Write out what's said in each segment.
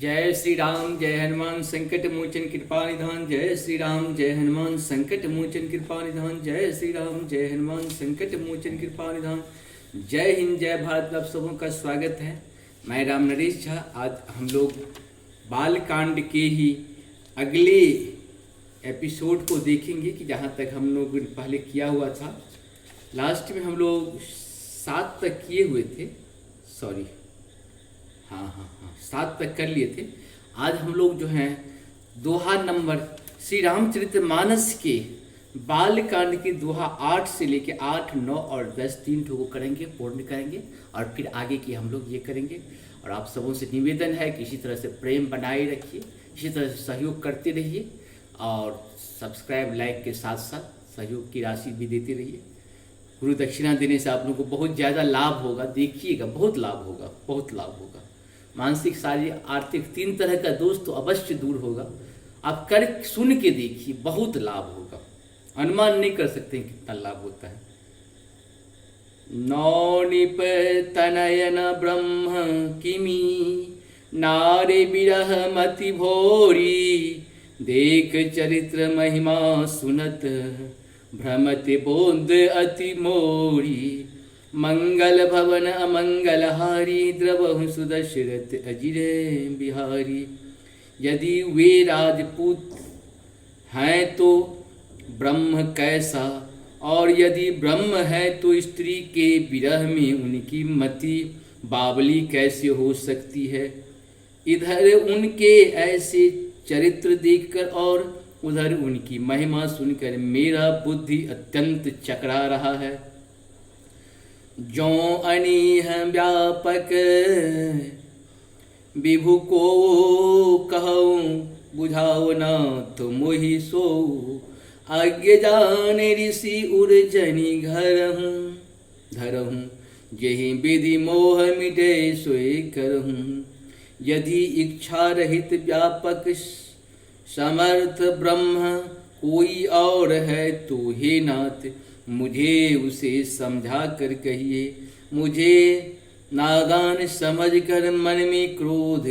जय श्री राम जय हनुमान संकट मोचन कृपा निधान। जय श्री राम जय हनुमान संकट मोचन कृपा निधान। जय श्री राम जय हनुमान संकट मोचन कृपा निधान। जय हिंद जय भारत। आप सबों का स्वागत है। मैं राम नरेश झा। आज हम लोग बाल कांड के ही अगले एपिसोड को देखेंगे कि जहाँ तक हम लोग पहले किया हुआ था। लास्ट में हम लोग 7 तक किए हुए थे। सॉरी, हाँ 7 तक कर लिए थे। आज हम लोग जो हैं दोहा नंबर श्री रामचरितमानस के बाल कांड के दोहा 8 से लेके 8, 9 और 10 3 ठो को करेंगे, पूर्ण करेंगे और फिर आगे की हम लोग ये करेंगे। और आप सबों से निवेदन है कि इसी तरह से प्रेम बनाए रखिए, इसी तरह से सहयोग करते रहिए और सब्सक्राइब लाइक के साथ साथ सहयोग की राशि भी देते रहिए। गुरु दक्षिणा देने से आप लोगों को बहुत ज़्यादा लाभ होगा। देखिएगा, बहुत लाभ होगा, बहुत लाभ होगा। मानसिक, शारीरिक, आर्थिक 3 तरह का दोष तो अवश्य दूर होगा। आप कर सुन के देखिए, बहुत लाभ होगा। अनुमान नहीं कर सकते हैं कितना लाभ होता है। नौनिप तनयन ब्रह्म किमी नारे विरह मति भोरी। देख चरित्र महिमा सुनत भ्रमति बोध अति मोरी। मंगल भवन अमंगल हारी द्रवहु सुदशरथ अजिरे बिहारी। यदि वे राजपूत हैं तो ब्रह्म कैसा, और यदि ब्रह्म है तो स्त्री के विरह में उनकी मति बावली कैसे हो सकती है। इधर उनके ऐसे चरित्र देखकर और उधर उनकी महिमा सुनकर मेरा बुद्धि अत्यंत चकरा रहा है। जो अनीह व्यापक विभु को कहूँ बुझाओ ना तो मोहि सो। आज्ञ जान ऋषि उर्जनी धरहूँ। यही विधि मोह मिटे सोए करहूँ। यदि इच्छा रहित व्यापक समर्थ ब्रह्म कोई और है तो हे नाथ मुझे उसे समझा कर कहिए। मुझे नादान समझ कर मन में क्रोध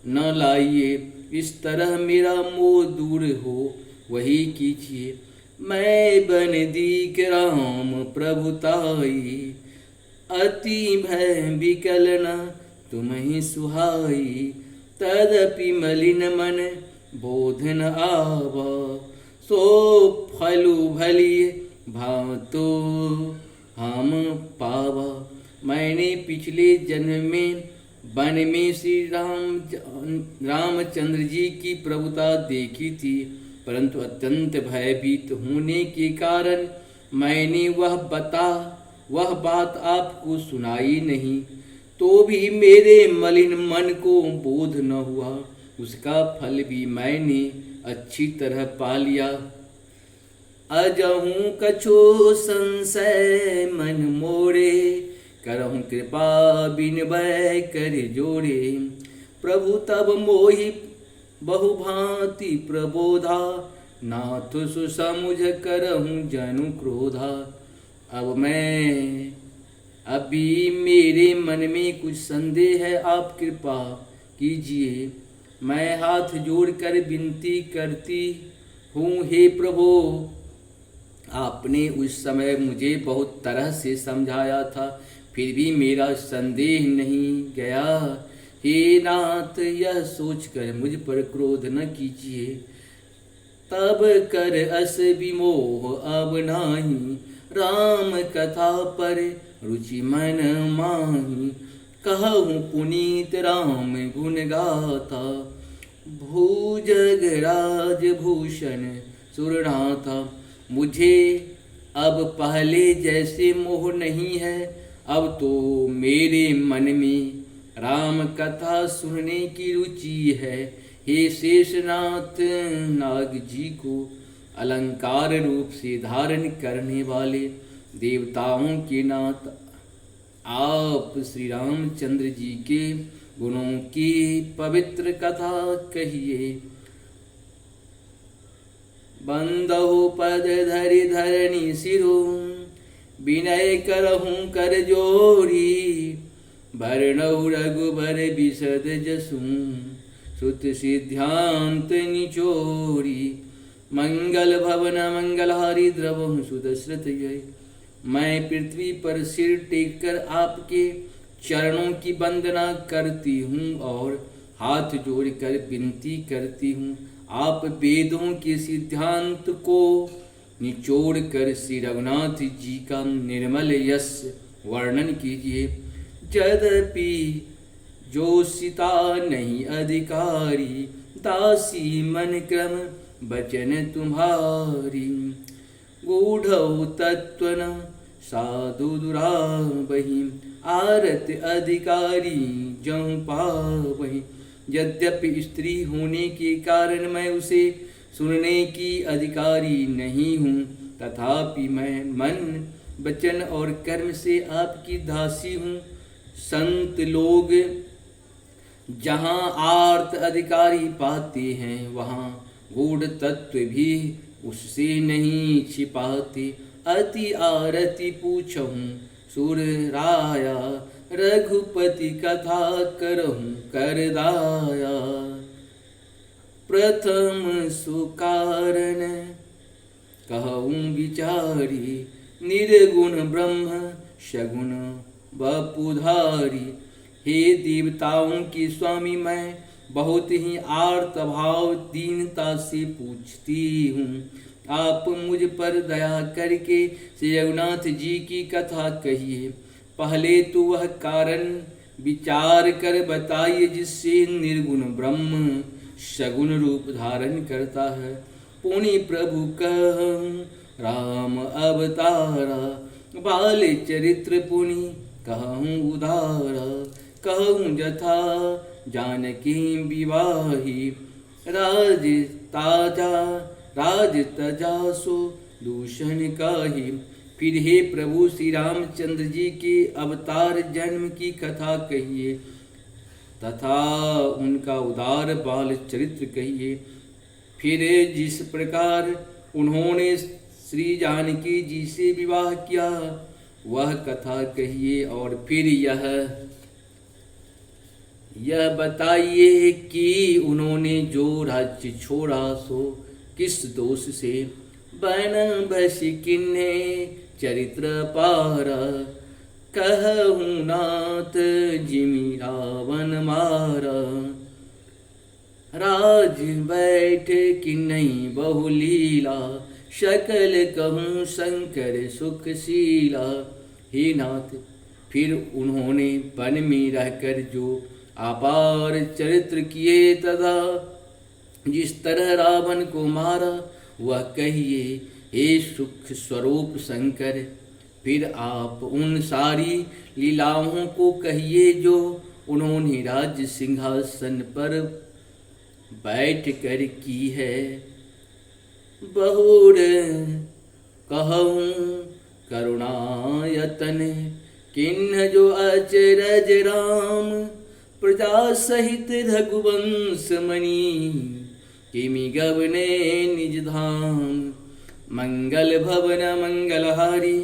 न लाइए। इस तरह मेरा मोह दूर हो वही कीजिए। मैं बन दीक राम प्रभुताई। अति भय विकल न तुम ही सुहाई। तदपि मलिन मन बोधन आवा। सो फलु भली भाव तो हम पावा। मैंने पिछले जन्म में वन में श्री रामचंद्र जी की प्रभुता देखी थी, परंतु अत्यंत भयभीत होने के कारण मैंने वह बात आपको सुनाई नहीं। तो भी मेरे मलिन मन को बोध न हुआ। उसका फल भी मैंने अच्छी तरह पा लिया। अजहूँ कछो संशय मन मोरे। करहूँ कृपा बिनवय कर जोड़े। प्रभु तब मोहि बहुभांति प्रबोधा। नाथ सुसमुझ करहूँ जनु क्रोधा। अभी मेरे मन में कुछ संदेह है, आप कृपा कीजिए। मैं हाथ जोड़कर विनती करती हूँ, हे प्रभु आपने उस समय मुझे बहुत तरह से समझाया था, फिर भी मेरा संदेह नहीं गया। हे नाथ यह सोचकर मुझ पर क्रोध न कीजिए। तब कर अस विमोह अब नाही। राम कथा पर रुचि मन माही। कहूँ पुनीत राम गुण गाथा। भूजगराज भूषण सुरनाथा। मुझे अब पहले जैसे मोह नहीं है। अब तो मेरे मन में राम कथा सुनने की रुचि है। हे शेषनाथ नाग जी को अलंकार रूप से धारण करने वाले देवताओं के नाथ आप श्री रामचंद्र जी के गुणों की पवित्र कथा कहिए। बंदहु पद धरि धरणी सिरो। विनय करहूँ कर जोरी। वर्णौ रघुबर बिशद जसु श्रुत सिद्धांत निचोरी मंगल भवन मंगलहारी द्रवहु सुदशरथ जय। मैं पृथ्वी पर सिर टेक कर आपके चरणों की वंदना करती हूँ और हाथ जोड़कर विनती करती हूँ, आप वेदों के सिद्धांत को निचोड़ कर श्री रघुनाथ जी का निर्मल यश वर्णन कीजिए। यद्यपि जो सीता नहीं अधिकारी, दासी मन क्रम बचन तुम्हारी। गूढ़ौ तत्वन साधु दुराबहि, आरत अधिकारी जहु पावहि। यद्यपि स्त्री होने के कारण मैं उसे सुनने की अधिकारी नहीं हूँ, तथापि मैं मन वचन और कर्म से आपकी दासी हूँ। संत लोग जहाँ आर्त अधिकारी पाते हैं, वहाँ गूढ़ तत्व भी उससे नहीं छिपाते। अति आरती पूछहूँ सुर राया, रघुपति कथा करहूँ करदाया। प्रथम सुकारण कहूँ विचारी, निर्गुण ब्रह्म सगुण वपुधारी। हे देवताओं के स्वामी, मैं बहुत ही आर्त भाव दीनता से पूछती हूँ, आप मुझ पर दया करके श्री रघुनाथ जी की कथा कहिए। पहले तो वह कारण विचार कर बताइए जिससे निर्गुण ब्रह्म सगुण रूप धारण करता है। पुनि प्रभु कहूँ राम अवतारा, बाल चरित्र पुनि कहूँ उदारा। कहूँ जथा जानकी विवाही, राज तजा सो दूषण काही। फिर हे प्रभु श्री रामचंद्र जी के अवतार जन्म की कथा कहिए तथा उनका उदार बाल चरित्र कहिए। फिर जिस प्रकार उन्होंने श्री जानकी जी से विवाह किया वह कथा कहिए। और फिर यह बताइए कि उन्होंने जो राज्य छोड़ा सो किस दोष से। बन बस किन्ने चरित्र पारा, कहूँ नाथ जिमि रावण मारा। राज बैठ किन्नई बहुलीला, सकल कहूँ शंकर सुखशीला। हे नाथ, फिर उन्होंने वन में रहकर जो अपार चरित्र किए तथा जिस तरह रावण को मारा वह कहिए। हे सुख स्वरूप शंकर, फिर आप उन सारी लीलाओं को कहिए जो उन्होंने राज्य सिंहासन पर बैठ कर की है। बहुर कहूँ करुणायतन, किन्ह जो अचरज राम। प्रजा सहित रघुवंश मणि, किमि गवने निज धाम। मंगल भवन मंगलहारी,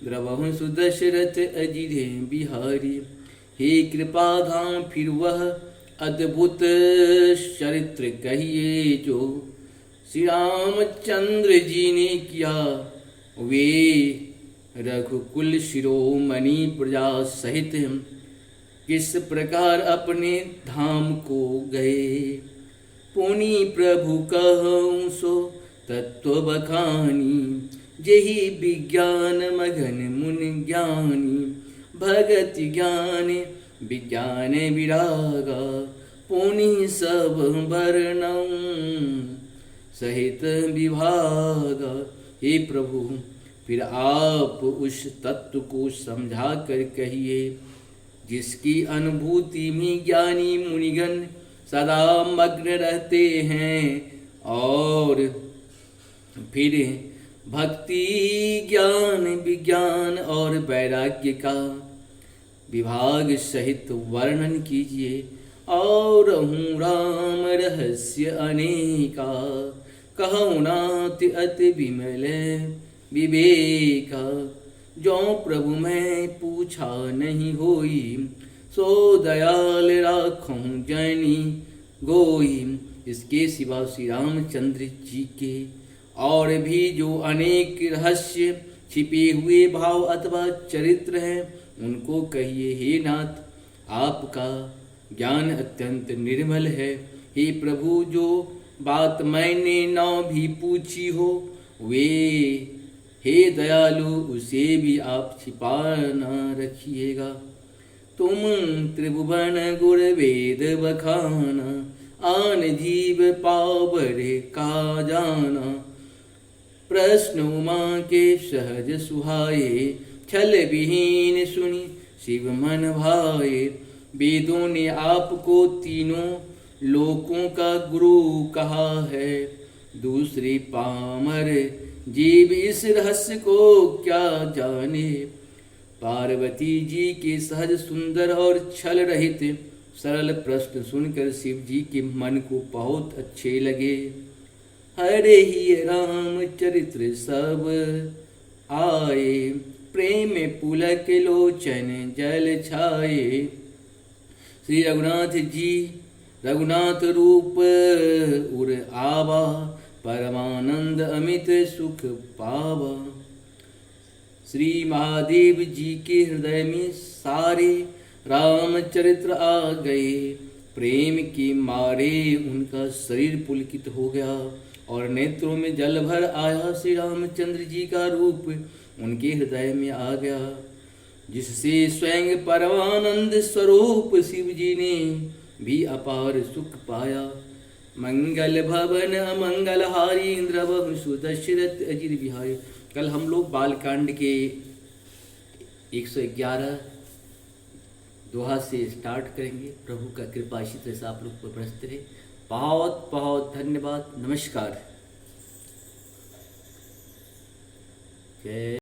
द्रवहु सुदशरथ अजिरे बिहारी। हे कृपा धाम, फिर वह अद्भुत चरित्र कहिए जो श्री रामचंद्र जी ने किया। वे रघुकुल शिरोमणि प्रजा सहित किस प्रकार अपने धाम को गए। पुनि प्रभु कहूँ सो तत्व बखानी, जेहि विज्ञान मगन मुनि ज्ञानी। भगति ज्ञान विज्ञान विरागा, पुनि सब वर्णम सहित विभागा। हे प्रभु, फिर आप उस तत्व को समझा कर कहिए जिसकी अनुभूति में ज्ञानी मुनिगण सदा मग्न रहते हैं। और फिर भक्ति ज्ञान विज्ञान और वैराग्य का विभाग सहित वर्णन कीजिए। और हूँ राम रहस्य अनेका, कहूँ नाथ अति विमल विवेका। जो प्रभु मैं पूछा नहीं होई, सो दयाल राखूं जैनी गोई। इसके सिवा श्री रामचंद्र जी के और भी जो अनेक रहस्य छिपे हुए भाव अथवा चरित्र हैं, उनको कहिए हे नाथ, आपका ज्ञान अत्यंत निर्मल है। हे प्रभु, जो बात मैंने न भी पूछी हो, वे हे दयालु उसे भी आप छिपा न रखिएगा। तुम त्रिभुवन गुर वेद बखाना, आन जीव पावर का जाना। प्रश्न उमा के सहज सुहाए, छल विहीन सुनी शिव मन भाए। वेदों ने आपको तीनों लोकों का गुरु कहा है, दूसरे पामर जीव इस रहस्य को क्या जाने। पार्वती जी के सहज सुंदर और छल रहित सरल प्रश्न सुनकर शिव जी के मन को बहुत अच्छे लगे। हरे ही राम चरित्र सब आए, प्रेम पुलक लोचन जल छाए। श्री रघुनाथ जी रघुनाथ रूप उर आवा, परमानंद अमित सुख पावा। श्री महादेव जी के हृदय में सारे रामचरित्र आ गए। प्रेम के मारे उनका शरीर पुलकित हो गया और नेत्रों में जल भर आया। श्री रामचंद्र जी का रूप उनके हृदय में आ गया, जिससे स्वयं परमानंद स्वरूप शिव जी ने भी अपार सुख पाया। मंगल भवन अमंगल हारी, इंद्र बहु सुदशरथ अजिर बिहारी। कल हम लोग बालकांड के 111 दोहा से स्टार्ट करेंगे। प्रभु का कृपा इसी तरह से आप लोग पर बरसते रहे। बहुत बहुत धन्यवाद। नमस्कार। जय